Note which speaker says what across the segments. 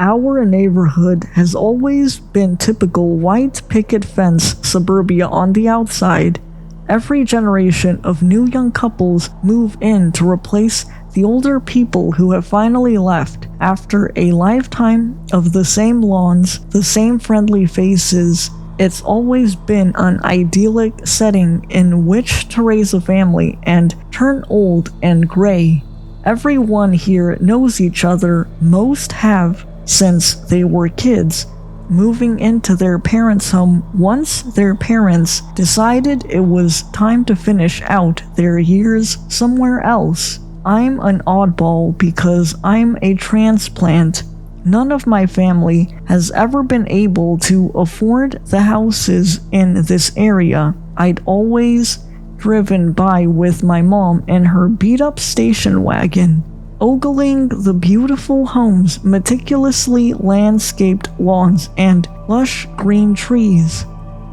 Speaker 1: Our neighborhood has always been typical white picket fence suburbia on the outside. Every generation of new young couples move in to replace the older people who have finally left after a lifetime of the same lawns, the same friendly faces. It's always been an idyllic setting in which to raise a family and turn old and gray. Everyone here knows each other, most have since they were kids, moving into their parents' home once their parents decided it was time to finish out their years somewhere else. I'm an oddball because I'm a transplant. None of my family has ever been able to afford the houses in this area. I'd always driven by with my mom in her beat-up station wagon, ogling the beautiful homes, meticulously landscaped lawns, and lush green trees.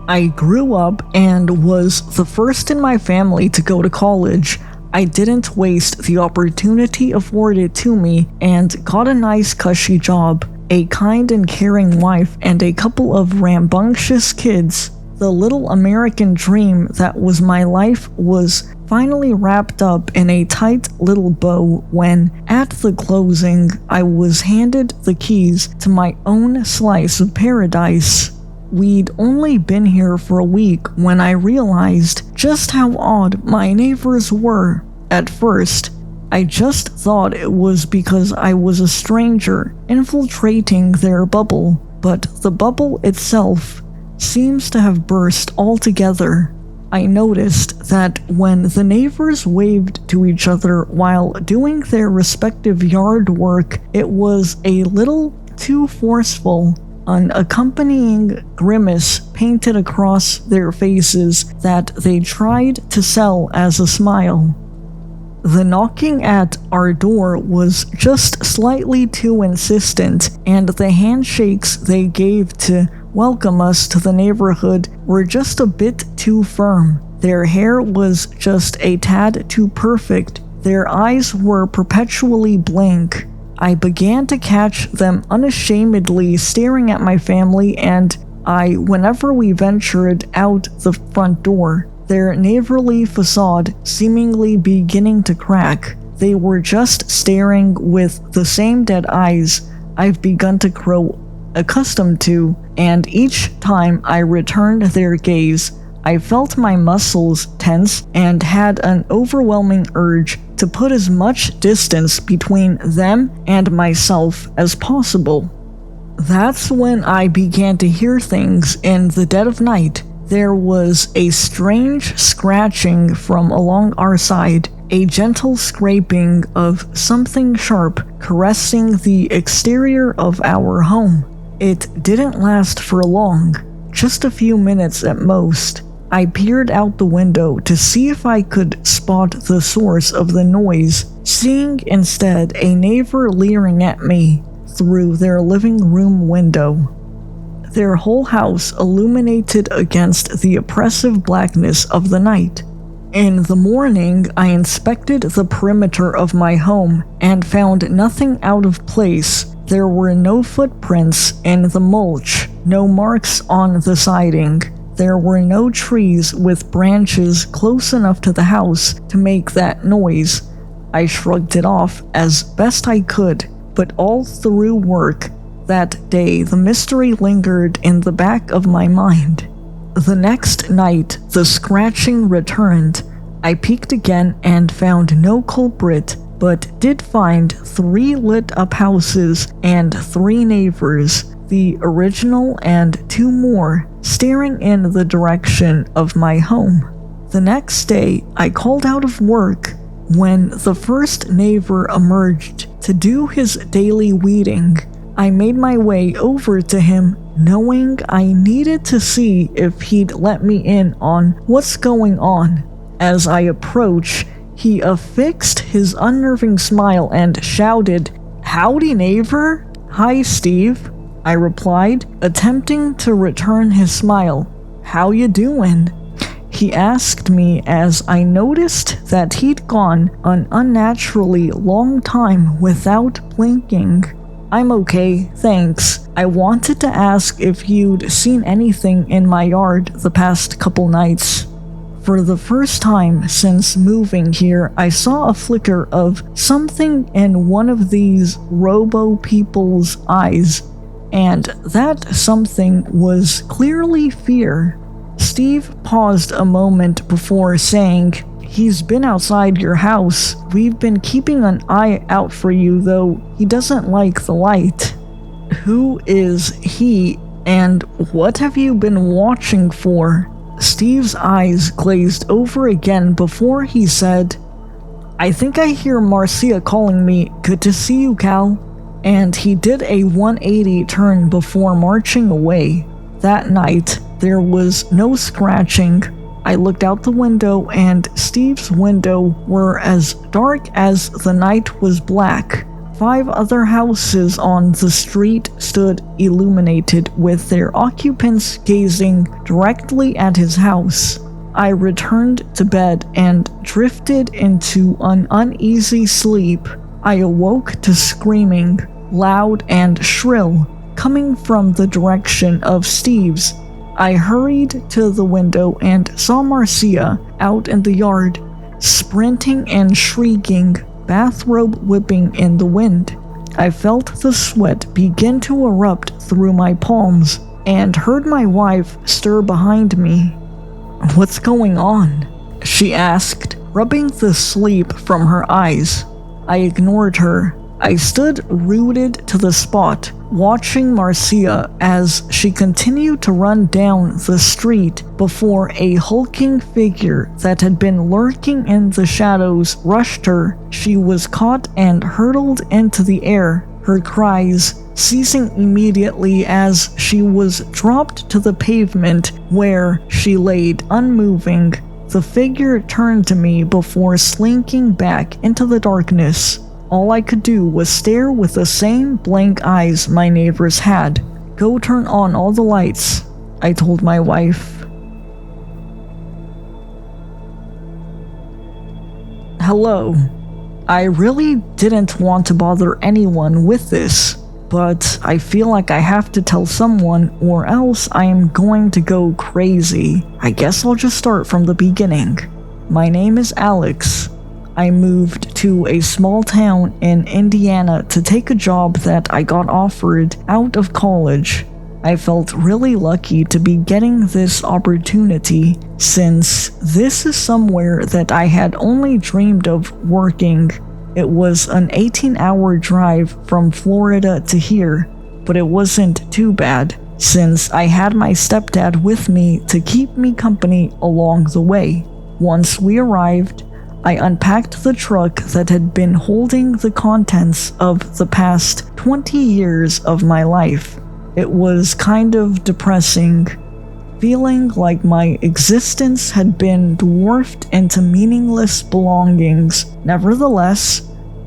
Speaker 1: I grew up and was the first in my family to go to college. I didn't waste the opportunity afforded to me and got a nice cushy job, a kind and caring wife, and a couple of rambunctious kids. The little American dream that was my life was finally wrapped up in a tight little bow when, at the closing, I was handed the keys to my own slice of paradise. We'd only been here for a week when I realized just how odd my neighbors were. At first, I just thought it was because I was a stranger infiltrating their bubble, but the bubble itself seems to have burst altogether. I noticed that when the neighbors waved to each other while doing their respective yard work, it was a little too forceful, an accompanying grimace painted across their faces that they tried to sell as a smile. The knocking at our door was just slightly too insistent, and the handshakes they gave to welcome us to the neighborhood were just a bit too firm. Their hair was just a tad too perfect. Their eyes were perpetually blank. I began to catch them unashamedly staring at my family and whenever we ventured out the front door, their neighborly facade seemingly beginning to crack. They were just staring with the same dead eyes I've begun to grow accustomed to, and each time I returned their gaze, I felt my muscles tense and had an overwhelming urge to put as much distance between them and myself as possible. That's when I began to hear things in the dead of night. There was a strange scratching from along our side, a gentle scraping of something sharp caressing the exterior of our home. It didn't last for long, just a few minutes at most. I peered out the window to see if I could spot the source of the noise, seeing instead a neighbor leering at me through their living room window. Their whole house illuminated against the oppressive blackness of the night. In the morning, I inspected the perimeter of my home and found nothing out of place. There were no footprints in the mulch, no marks on the siding. There were no trees with branches close enough to the house to make that noise. I shrugged it off as best I could, but all through work that day the mystery lingered in the back of my mind. The next night, the scratching returned. I peeked again and found no culprit, but did find 3 lit-up houses and 3 neighbors, the original and 2 more, staring in the direction of my home. The next day, I called out of work. When the first neighbor emerged to do his daily weeding, I made my way over to him, knowing I needed to see if he'd let me in on what's going on. As I approached, he affixed his unnerving smile and shouted, "Howdy, neighbor." "Hi, Steve," I replied, attempting to return his smile. "How you doing?" he asked me as I noticed that he'd gone an unnaturally long time without blinking. I'm okay, thanks. I wanted to ask if you'd seen anything in my yard the past couple nights. For the first time since moving here, I saw a flicker of something in one of these robo-people's eyes, and that something was clearly fear. Steve paused a moment before saying, "He's been outside your house. We've been keeping an eye out for you, though he doesn't like the light." "Who is he, and what have you been watching for?" Steve's eyes glazed over again before he said, "I think I hear Marcia calling me. Good to see you, Cal." And he did a 180 turn before marching away. That night, there was no scratching. I looked out the window, and Steve's window were as dark as the night was black. 5 other houses on the street stood illuminated, with their occupants gazing directly at his house. I returned to bed and drifted into an uneasy sleep. I awoke to screaming, loud and shrill, coming from the direction of Steve's. I hurried to the window and saw Marcia out in the yard, sprinting and shrieking, bathrobe whipping in the wind. I felt the sweat begin to erupt through my palms and heard my wife stir behind me. "What's going on?" she asked, rubbing the sleep from her eyes. I ignored her. I stood rooted to the spot, watching Marcia as she continued to run down the street before a hulking figure that had been lurking in the shadows rushed her. She was caught and hurtled into the air, her cries ceasing immediately as she was dropped to the pavement where she laid unmoving. The figure turned to me before slinking back into the darkness. All I could do was stare with the same blank eyes my neighbors had. "Go turn on all the lights," I told my wife. Hello. I really didn't want to bother anyone with this, but I feel like I have to tell someone or else I am going to go crazy. I guess I'll just start from the beginning. My name is Alex. I moved to a small town in Indiana to take a job that I got offered out of college. I felt really lucky to be getting this opportunity, since this is somewhere that I had only dreamed of working. It was an 18-hour drive from Florida to here, but it wasn't too bad, since I had my stepdad with me to keep me company along the way. Once we arrived, I unpacked the truck that had been holding the contents of the past 20 years of my life. It was kind of depressing, feeling like my existence had been dwarfed into meaningless belongings. Nevertheless,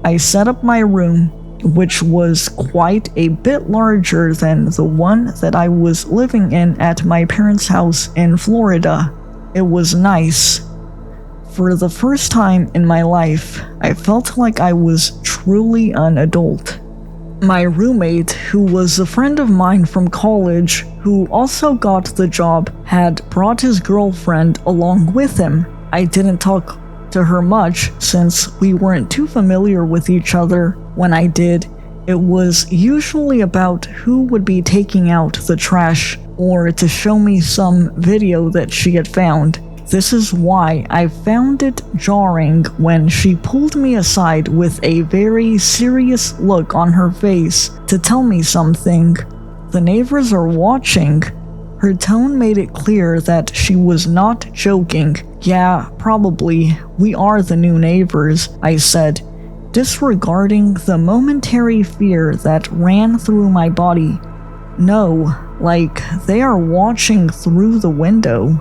Speaker 1: I set up my room, which was quite a bit larger than the one that I was living in at my parents' house in Florida. It was nice. For the first time in my life, I felt like I was truly an adult. My roommate, who was a friend of mine from college, who also got the job, had brought his girlfriend along with him. I didn't talk to her much since we weren't too familiar with each other. When I did, it was usually about who would be taking out the trash or to show me some video that she had found. This is why I found it jarring when she pulled me aside with a very serious look on her face to tell me something. "The neighbors are watching." Her tone made it clear that she was not joking. "Yeah, probably. We are the new neighbors," I said, disregarding the momentary fear that ran through my body. "No, like, they are watching through the window."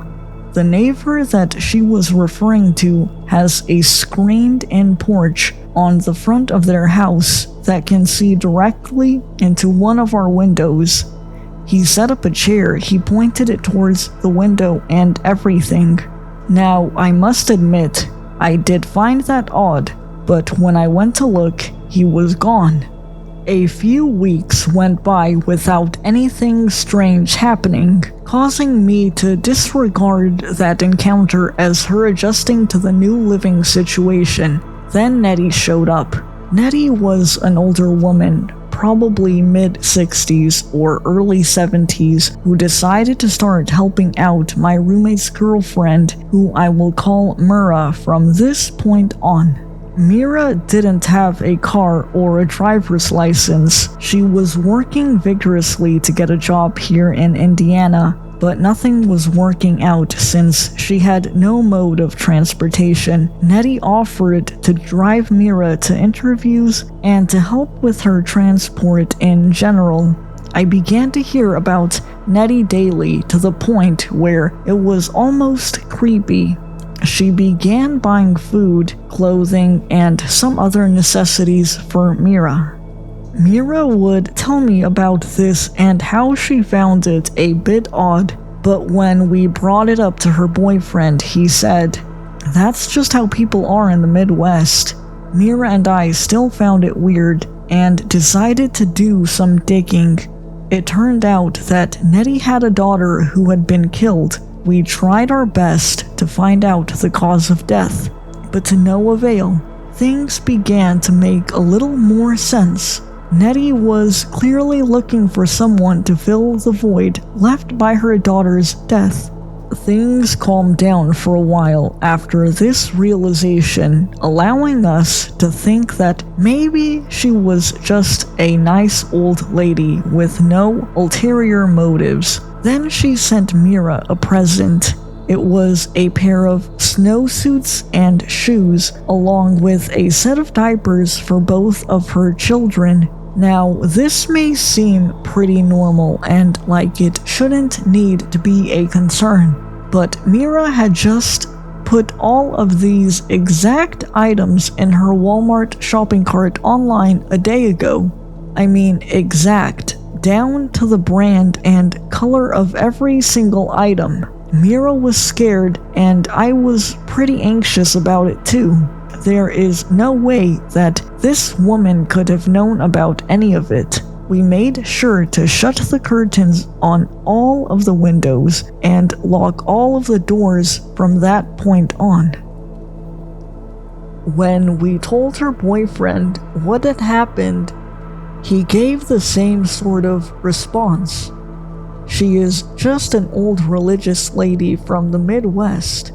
Speaker 1: The neighbor that she was referring to has a screened-in porch on the front of their house that can see directly into one of our windows. He set up a chair, he pointed it towards the window and everything. Now, I must admit, I did find that odd, but when I went to look, he was gone. A few weeks went by without anything strange happening, causing me to disregard that encounter as her adjusting to the new living situation. Then Nettie showed up. Nettie was an older woman, probably mid-60s or early 70s, who decided to start helping out my roommate's girlfriend, who I will call Mira from this point on. Mira didn't have a car or a driver's license. She was working vigorously to get a job here in Indiana, but nothing was working out since she had no mode of transportation. Nettie offered to drive Mira to interviews and to help with her transport in general. I began to hear about Nettie daily to the point where it was almost creepy. She began buying food, clothing, and some other necessities for Mira. Mira would tell me about this and how she found it a bit odd, but when we brought it up to her boyfriend, he said, "That's just how people are in the Midwest." Mira and I still found it weird and decided to do some digging. It turned out that Nettie had a daughter who had been killed. We tried our best to find out the cause of death, but to no avail. Things began to make a little more sense. Nettie was clearly looking for someone to fill the void left by her daughter's death. Things calmed down for a while after this realization, allowing us to think that maybe she was just a nice old lady with no ulterior motives. Then she sent Mira a present. It was a pair of snowsuits and shoes, along with a set of diapers for both of her children. Now, this may seem pretty normal and like it shouldn't need to be a concern, but Mira had just put all of these exact items in her Walmart shopping cart online a day ago. I mean exact, down to the brand and color of every single item. Mira was scared and I was pretty anxious about it too. There is no way that this woman could have known about any of it. We made sure to shut the curtains on all of the windows and lock all of the doors from that point on. When we told her boyfriend what had happened, he gave the same sort of response. She is just an old religious lady from the Midwest.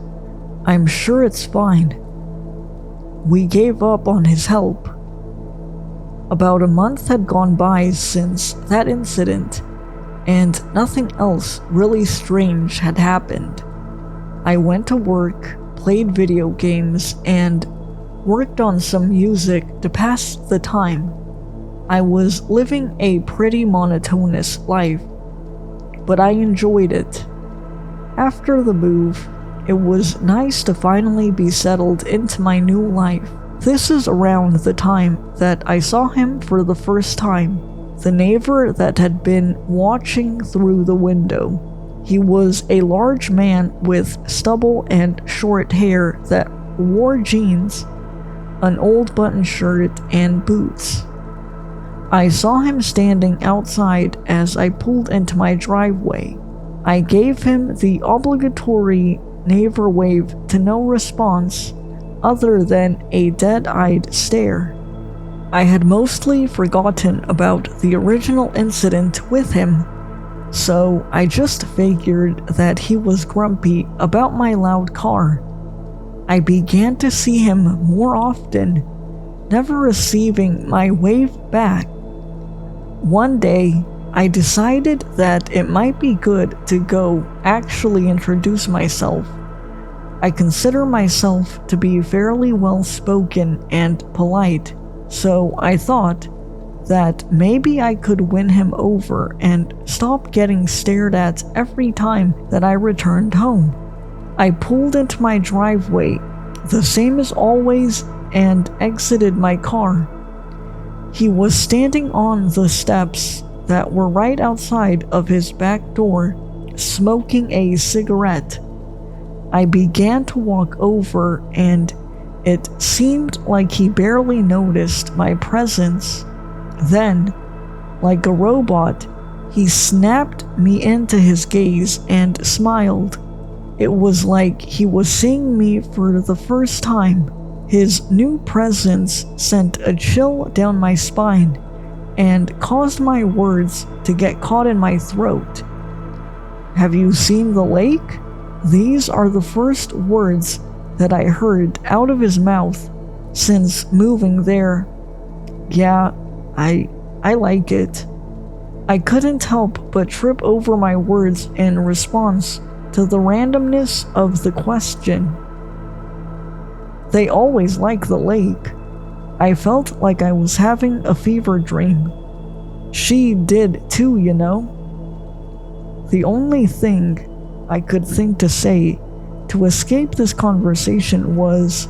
Speaker 1: I'm sure it's fine. We gave up on his help. About a month had gone by since that incident, and nothing else really strange had happened. I went to work, played video games, and worked on some music to pass the time. I was living a pretty monotonous life, but I enjoyed it. After the move, it was nice to finally be settled into my new life. This is around the time that I saw him for the first time, the neighbor that had been watching through the window. He was a large man with stubble and short hair that wore jeans, an old button shirt, and boots. I saw him standing outside as I pulled into my driveway. I gave him the obligatory neighbor wave to no response other than a dead-eyed stare. I had mostly forgotten about the original incident with him, so I just figured that he was grumpy about my loud car. I began to see him more often, never receiving my wave back. One day, I decided that it might be good to go actually introduce myself. I consider myself to be fairly well-spoken and polite, so I thought that maybe I could win him over and stop getting stared at every time that I returned home. I pulled into my driveway, the same as always, and exited my car. He was standing on the steps that were right outside of his back door, smoking a cigarette. I began to walk over, and it seemed like he barely noticed my presence. Then, like a robot, he snapped me into his gaze and smiled. It was like he was seeing me for the first time. His new presence sent a chill down my spine and caused my words to get caught in my throat. "Have you seen the lake?" These are the first words that I heard out of his mouth since moving there. "Yeah, I like it." I couldn't help but trip over my words in response to the randomness of the question. They always like the lake. I felt like I was having a fever dream. She did too, you know. The only thing I could think to say to escape this conversation was,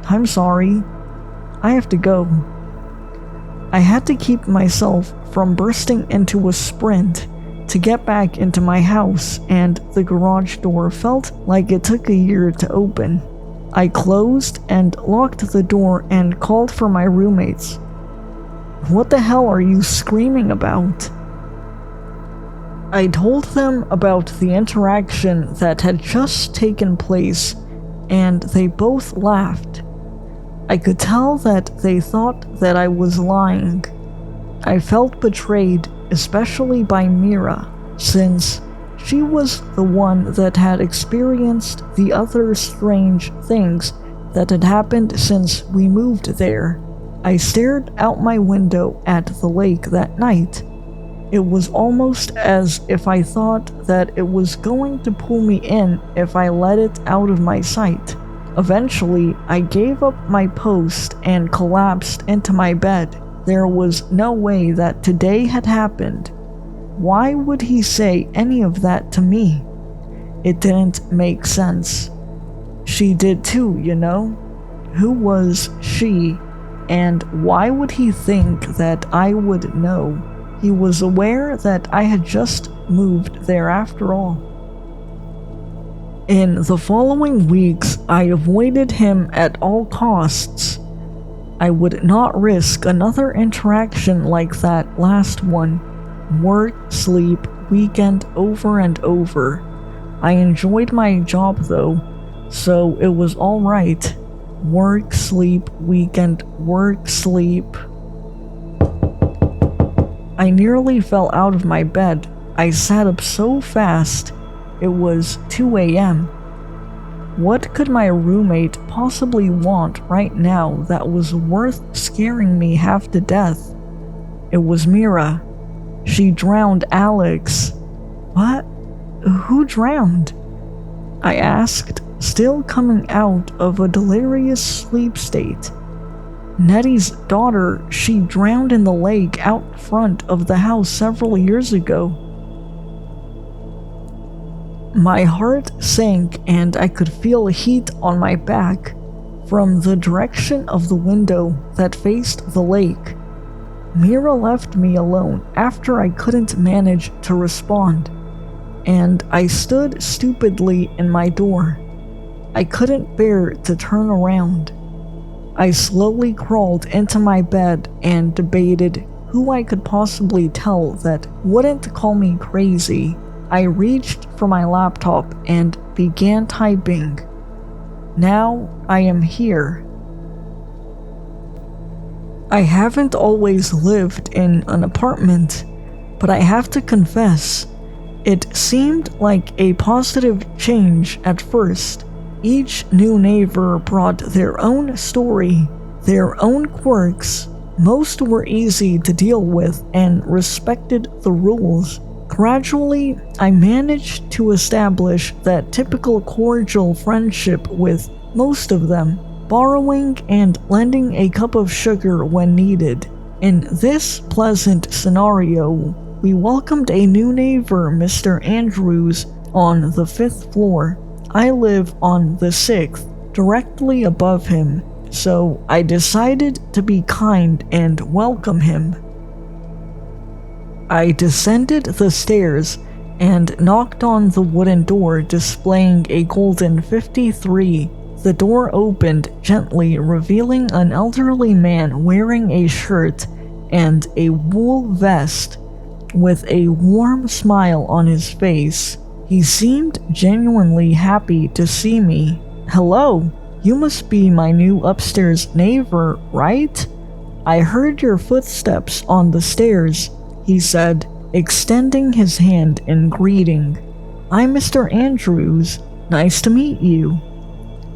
Speaker 1: "I'm sorry, I have to go." I had to keep myself from bursting into a sprint to get back into my house, and the garage door felt like it took a year to open. I closed and locked the door and called for my roommates. "What the hell are you screaming about?" I told them about the interaction that had just taken place, and they both laughed. I could tell that they thought that I was lying. I felt betrayed, especially by Mira, since she was the one that had experienced the other strange things that had happened since we moved there. I stared out my window at the lake that night. It was almost as if I thought that it was going to pull me in if I let it out of my sight. Eventually, I gave up my post and collapsed into my bed. There was no way that today had happened. Why would he say any of that to me? It didn't make sense. She did too, you know? Who was she? And why would he think that I would know? He was aware that I had just moved there after all. In the following weeks, I avoided him at all costs. I would not risk another interaction like that last one. Work, sleep, weekend over and over. I enjoyed my job though, so it was alright. Work, sleep, weekend, work, sleep. I nearly fell out of my bed. I sat up so fast. It was 2 a.m. What could my roommate possibly want right now that was worth scaring me half to death? It was Mira. She drowned Alex. What? Who drowned? I asked, still coming out of a delirious sleep state. Nettie's daughter, she drowned in the lake out front of the house several years ago. My heart sank and I could feel heat on my back from the direction of the window that faced the lake. Mira left me alone after I couldn't manage to respond, and I stood stupidly in my door. I couldn't bear to turn around. I slowly crawled into my bed and debated who I could possibly tell that wouldn't call me crazy. I reached for my laptop and began typing. Now I am here. I haven't always lived in an apartment, but I have to confess, it seemed like a positive change at first. Each new neighbor brought their own story, their own quirks. Most were easy to deal with and respected the rules. Gradually, I managed to establish that typical cordial friendship with most of them, borrowing and lending a cup of sugar when needed. In this pleasant scenario, we welcomed a new neighbor, Mr. Andrews, on the 5th floor. I live on the 6th, directly above him, so I decided to be kind and welcome him. I descended the stairs and knocked on the wooden door displaying a golden 53. The door opened gently, revealing an elderly man wearing a shirt and a wool vest with a warm smile on his face. He seemed genuinely happy to see me. "Hello, you must be my new upstairs neighbor, right? I heard your footsteps on the stairs," he said, extending his hand in greeting. "I'm Mr. Andrews. Nice to meet you."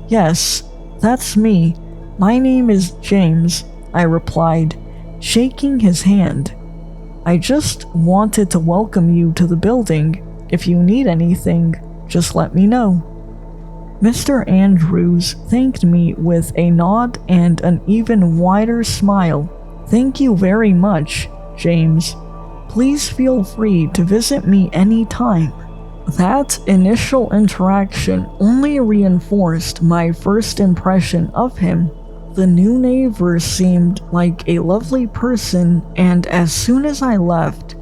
Speaker 1: "Yes, that's me. My name is James," I replied, shaking his hand. "I just wanted to welcome you to the building. If you need anything, just let me know." Mr. Andrews thanked me with a nod and an even wider smile. "Thank you very much, James. Please feel free to visit me anytime." That initial interaction only reinforced my first impression of him. The new neighbor seemed like a lovely person, and as soon as I left,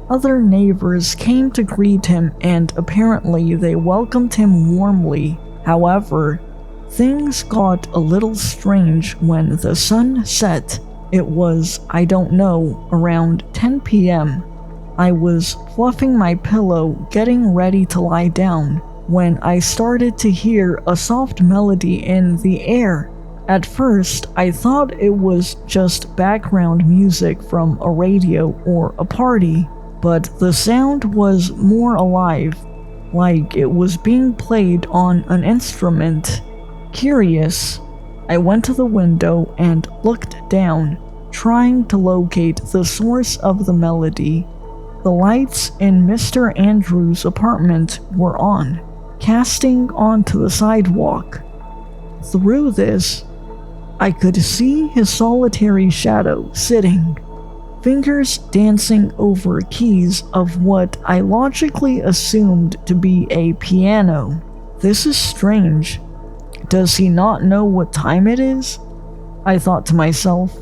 Speaker 1: other neighbors came to greet him, and apparently they welcomed him warmly. However, things got a little strange when the sun set. It was, I don't know, around 10 p.m. I was fluffing my pillow, getting ready to lie down, when I started to hear a soft melody in the air. At first, I thought it was just background music from a radio or a party, but the sound was more alive, like it was being played on an instrument. Curious, I went to the window and looked down, trying to locate the source of the melody. The lights in Mr. Andrews' apartment were on, casting onto the sidewalk. Through this, I could see his solitary shadow sitting, fingers dancing over keys of what I logically assumed to be a piano. This is strange. Does he not know what time it is? I thought to myself.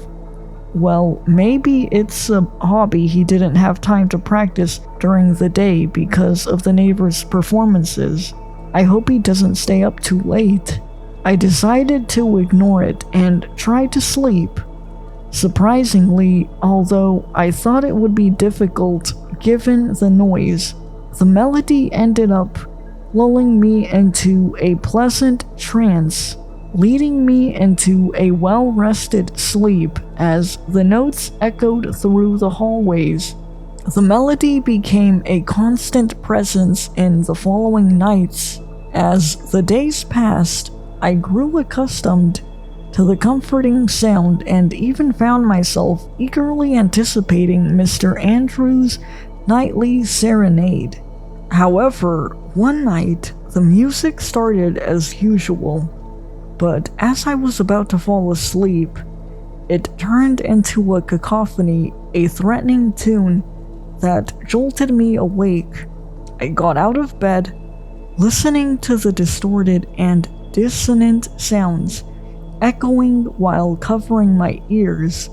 Speaker 1: Well, maybe it's a hobby he didn't have time to practice during the day because of the neighbor's performances. I hope he doesn't stay up too late. I decided to ignore it and try to sleep. Surprisingly, although I thought it would be difficult given the noise, the melody ended up lulling me into a pleasant trance, leading me into a well-rested sleep as the notes echoed through the hallways. The melody became a constant presence in the following nights. As the days passed, I grew accustomed to the comforting sound and even found myself eagerly anticipating Mr. Andrews' nightly serenade. However, one night, the music started as usual, but as I was about to fall asleep, it turned into a cacophony, a threatening tune that jolted me awake. I got out of bed, listening to the distorted and dissonant sounds echoing while covering my ears.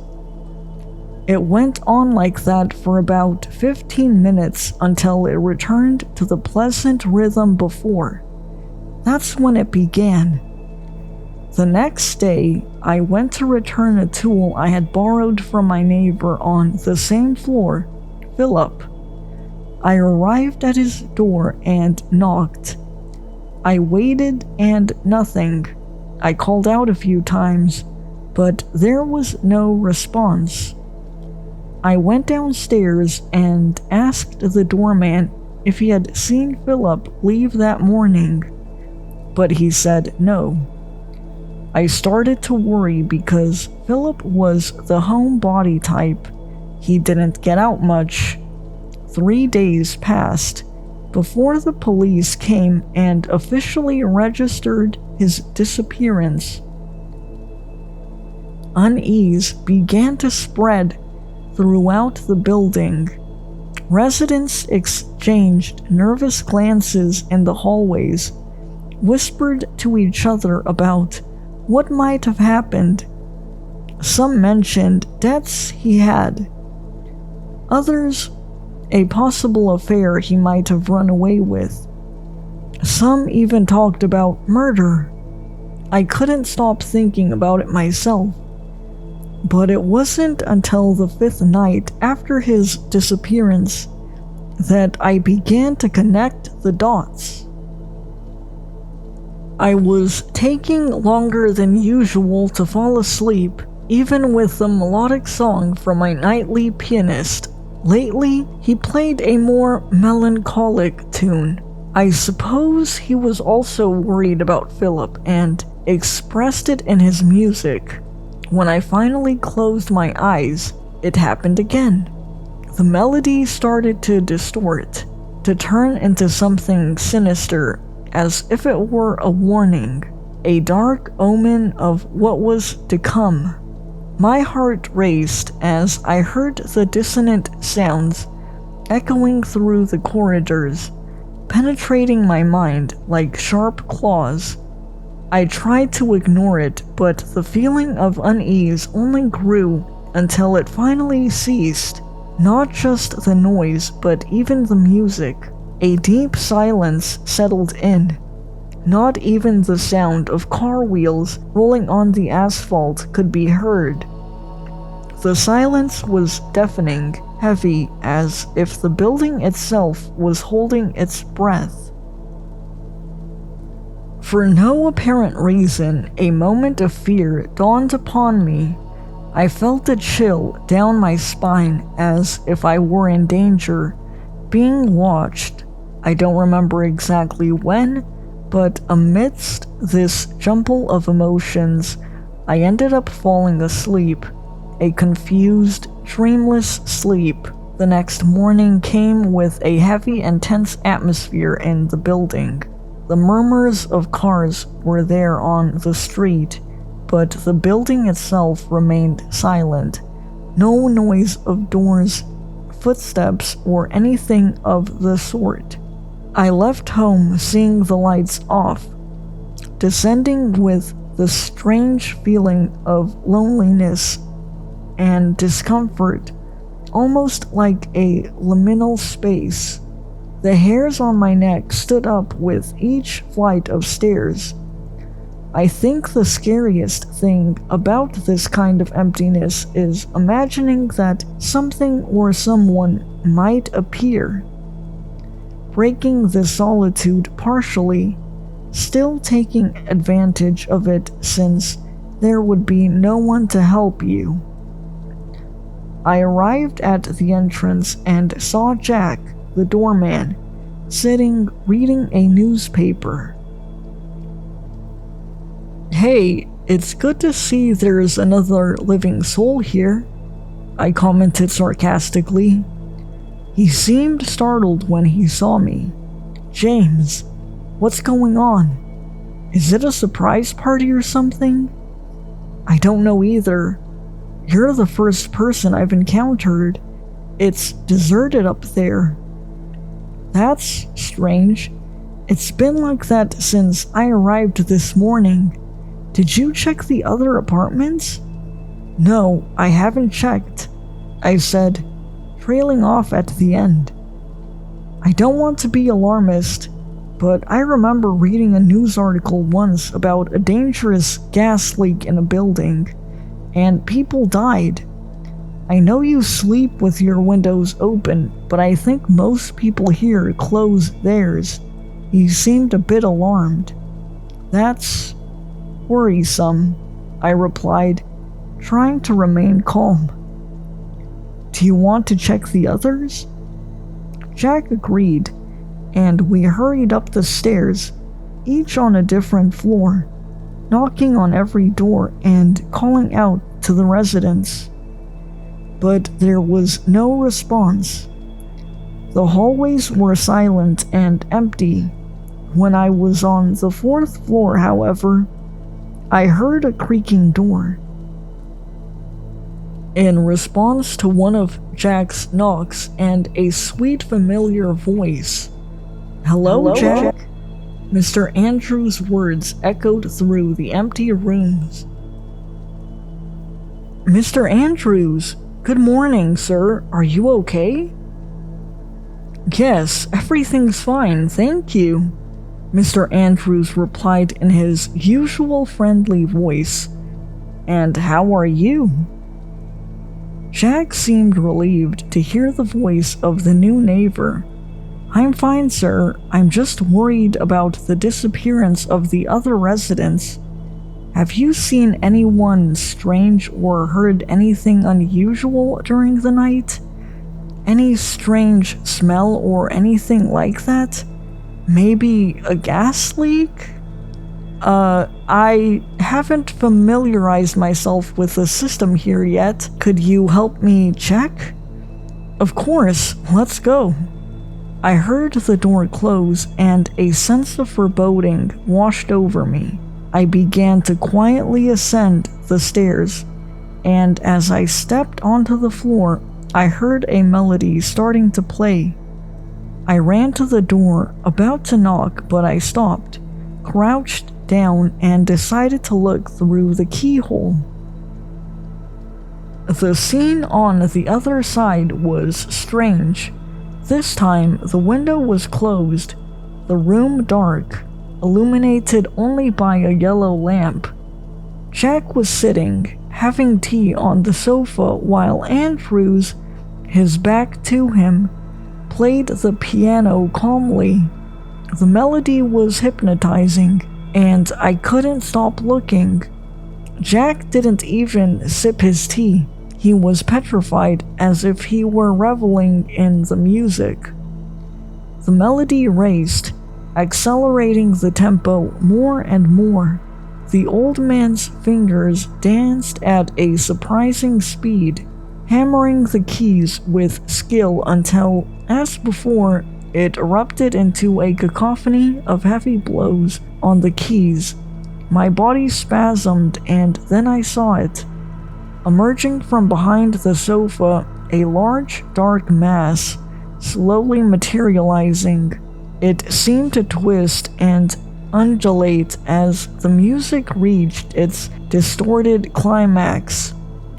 Speaker 1: It went on like that for about 15 minutes until it returned to the pleasant rhythm before. That's when it began. The next day, I went to return a tool I had borrowed from my neighbor on the same floor, Philip. I arrived at his door and knocked. I waited and nothing. I called out a few times, but there was no response. I went downstairs and asked the doorman if he had seen Philip leave that morning, but he said no. I started to worry because Philip was the homebody type. He didn't get out much. 3 days passed before the police came and officially registered his disappearance. Unease began to spread throughout the building. Residents exchanged nervous glances in the hallways, whispered to each other about what might have happened. Some mentioned debts he had. Others, a possible affair he might have run away with. Some even talked about murder. I couldn't stop thinking about it myself. But it wasn't until the 5th night after his disappearance that I began to connect the dots. I was taking longer than usual to fall asleep, even with the melodic song from my nightly pianist. Lately, he played a more melancholic tune. I suppose he was also worried about Philip and expressed it in his music. When I finally closed my eyes, it happened again. The melody started to distort, to turn into something sinister, as if it were a warning, a dark omen of what was to come. My heart raced as I heard the dissonant sounds echoing through the corridors, penetrating my mind like sharp claws. I tried to ignore it, but the feeling of unease only grew until it finally ceased. Not just the noise, but even the music. A deep silence settled in. Not even the sound of car wheels rolling on the asphalt could be heard. The silence was deafening, heavy, as if the building itself was holding its breath. For no apparent reason, a moment of fear dawned upon me. I felt a chill down my spine as if I were in danger, being watched. I don't remember exactly when, but amidst this jumble of emotions, I ended up falling asleep, a confused, dreamless sleep. The next morning came with a heavy and tense atmosphere in the building. The murmurs of cars were there on the street, but the building itself remained silent. No noise of doors, footsteps, or anything of the sort. I left home seeing the lights off, descending with the strange feeling of loneliness and discomfort, almost like a liminal space. The hairs on my neck stood up with each flight of stairs. I think the scariest thing about this kind of emptiness is imagining that something or someone might appear, breaking the solitude partially, still taking advantage of it since there would be no one to help you. I arrived at the entrance and saw Jack, the doorman, sitting reading a newspaper. "Hey, it's good to see there's another living soul here," I commented sarcastically. He seemed startled when he saw me. "James, what's going on? Is it a surprise party or something?" "I don't know either. You're the first person I've encountered. It's deserted up there." "That's strange. It's been like that since I arrived this morning. Did you check the other apartments?" "No, I haven't checked," I said, trailing off at the end. I don't want to be alarmist, but I remember reading a news article once about a dangerous gas leak in a building, and people died. I know you sleep with your windows open, but I think most people here close theirs. He seemed a bit alarmed. "That's worrisome," I replied, trying to remain calm. "Do you want to check the others?" Jack agreed, and we hurried up the stairs, each on a different floor, knocking on every door and calling out to the residents. But there was no response. The hallways were silent and empty. When I was on the 4th floor, however, I heard a creaking door. In response to one of Jack's knocks and a sweet familiar voice, "Hello, Jack?" Mr. Andrews' words echoed through the empty rooms. "Mr. Andrews, good morning, sir. Are you okay?" "Yes, everything's fine, thank you," Mr. Andrews replied in his usual friendly voice. "And how are you?" Jack seemed relieved to hear the voice of the new neighbor. "I'm fine, sir. I'm just worried about the disappearance of the other residents. Have you seen anyone strange or heard anything unusual during the night? Any strange smell or anything like that? Maybe a gas leak?" I haven't familiarized myself with the system here yet. Could you help me check?" "Of course, let's go." I heard the door close and a sense of foreboding washed over me. I began to quietly ascend the stairs, and as I stepped onto the floor, I heard a melody starting to play. I ran to the door, about to knock, but I stopped, crouched down, and decided to look through the keyhole. The scene on the other side was strange. This time, the window was closed, the room dark, illuminated only by a yellow lamp. Jack was sitting, having tea on the sofa while Andrews, his back to him, played the piano calmly. The melody was hypnotizing, and I couldn't stop looking. Jack didn't even sip his tea. He was petrified, as if he were reveling in the music. The melody raced, accelerating the tempo more and more. The old man's fingers danced at a surprising speed, hammering the keys with skill until, as before, it erupted into a cacophony of heavy blows on the keys. My body spasmed, and then I saw it. Emerging from behind the sofa, a large, dark mass, slowly materializing. It seemed to twist and undulate as the music reached its distorted climax.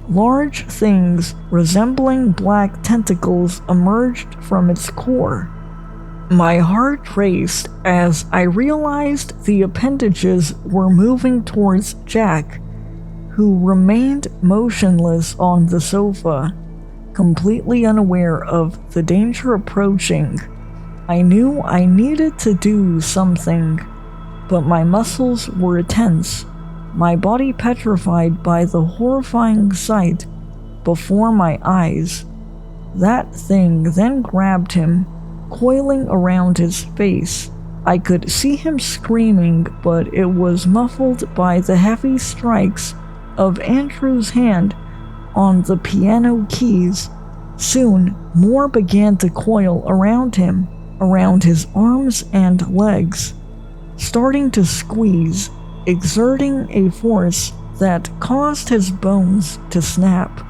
Speaker 1: Large things resembling black tentacles emerged from its core. My heart raced as I realized the appendages were moving towards Jack, who remained motionless on the sofa, completely unaware of the danger approaching. I knew I needed to do something, but my muscles were tense, my body petrified by the horrifying sight before my eyes. That thing then grabbed him, coiling around his face. I could see him screaming, but it was muffled by the heavy strikes of Andrew's hand on the piano keys. Soon, more began to coil around him, around his arms and legs, starting to squeeze, exerting a force that caused his bones to snap.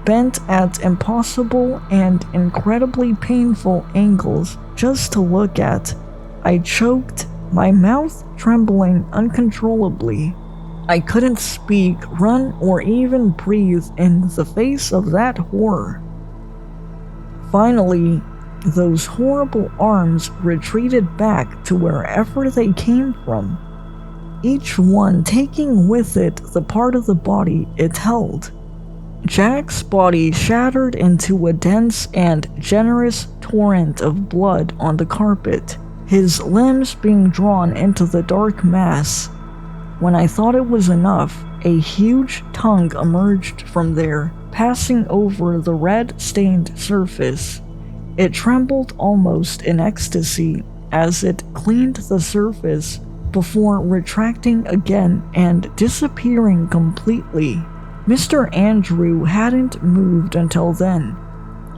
Speaker 1: Bent at impossible and incredibly painful angles just to look at, I choked, my mouth trembling uncontrollably. I couldn't speak, run, or even breathe in the face of that horror. Finally, those horrible arms retreated back to wherever they came from, each one taking with it the part of the body it held. Jack's body shattered into a dense and generous torrent of blood on the carpet, his limbs being drawn into the dark mass. When I thought it was enough, a huge tongue emerged from there, passing over the red-stained surface. It trembled almost in ecstasy as it cleaned the surface before retracting again and disappearing completely. Mr. Andrew hadn't moved until then.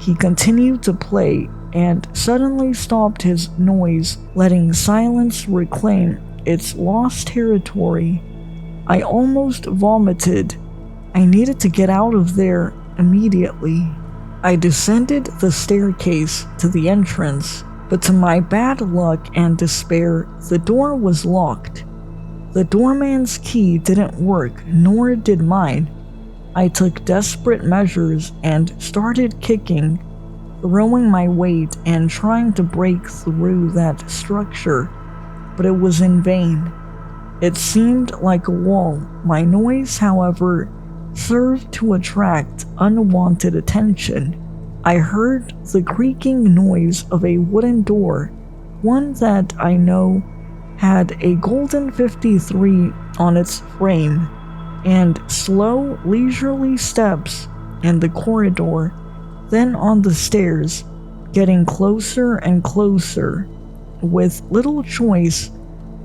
Speaker 1: He continued to play and suddenly stopped his noise, letting silence reclaim its lost territory. I almost vomited. I needed to get out of there immediately. I descended the staircase to the entrance, but to my bad luck and despair, the door was locked. The doorman's key didn't work, nor did mine. I took desperate measures and started kicking, throwing my weight and trying to break through that structure, but it was in vain. It seemed like a wall. My noise, however, served to attract unwanted attention. I heard the creaking noise of a wooden door, one that I know had a golden 53 on its frame, and slow, leisurely steps in the corridor, then on the stairs, getting closer and closer. With little choice,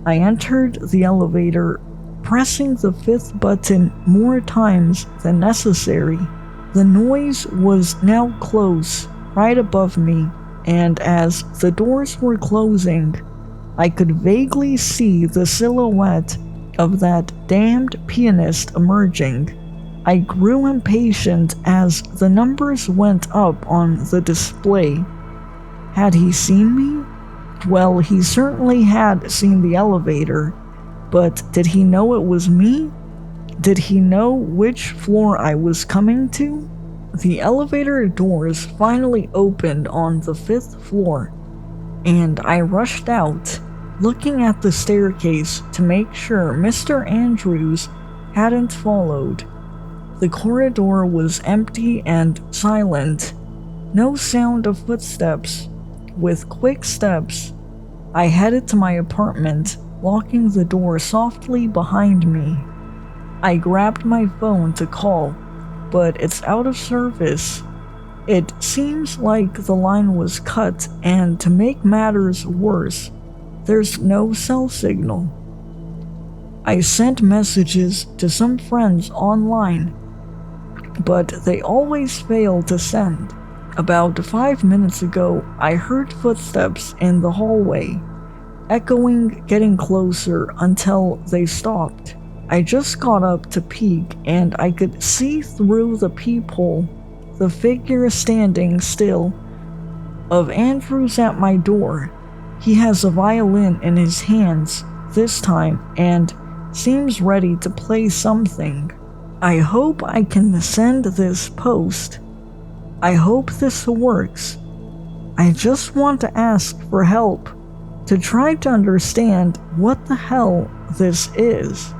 Speaker 1: I entered the elevator, pressing the 5th button more times than necessary. The noise was now close, right above me, and as the doors were closing, I could vaguely see the silhouette of that damned pianist emerging. I grew impatient as the numbers went up on the display. Had he seen me? Well, he certainly had seen the elevator, but did he know it was me? Did he know which floor I was coming to? The elevator doors finally opened on the 5th floor, and I rushed out, looking at the staircase to make sure Mr. Andrews hadn't followed. The corridor was empty and silent, no sound of footsteps. With quick steps, I headed to my apartment, locking the door softly behind me. I grabbed my phone to call, but it's out of service. It seems like the line was cut, and to make matters worse, there's no cell signal. I sent messages to some friends online, but they always fail to send. About 5 minutes ago, I heard footsteps in the hallway, echoing, getting closer until they stopped. I just got up to peek, and I could see through the peephole the figure standing still of Andrews at my door. He has a violin in his hands this time and seems ready to play something. I hope I can send this post. I hope this works. I just want to ask for help, to try to understand what the hell this is.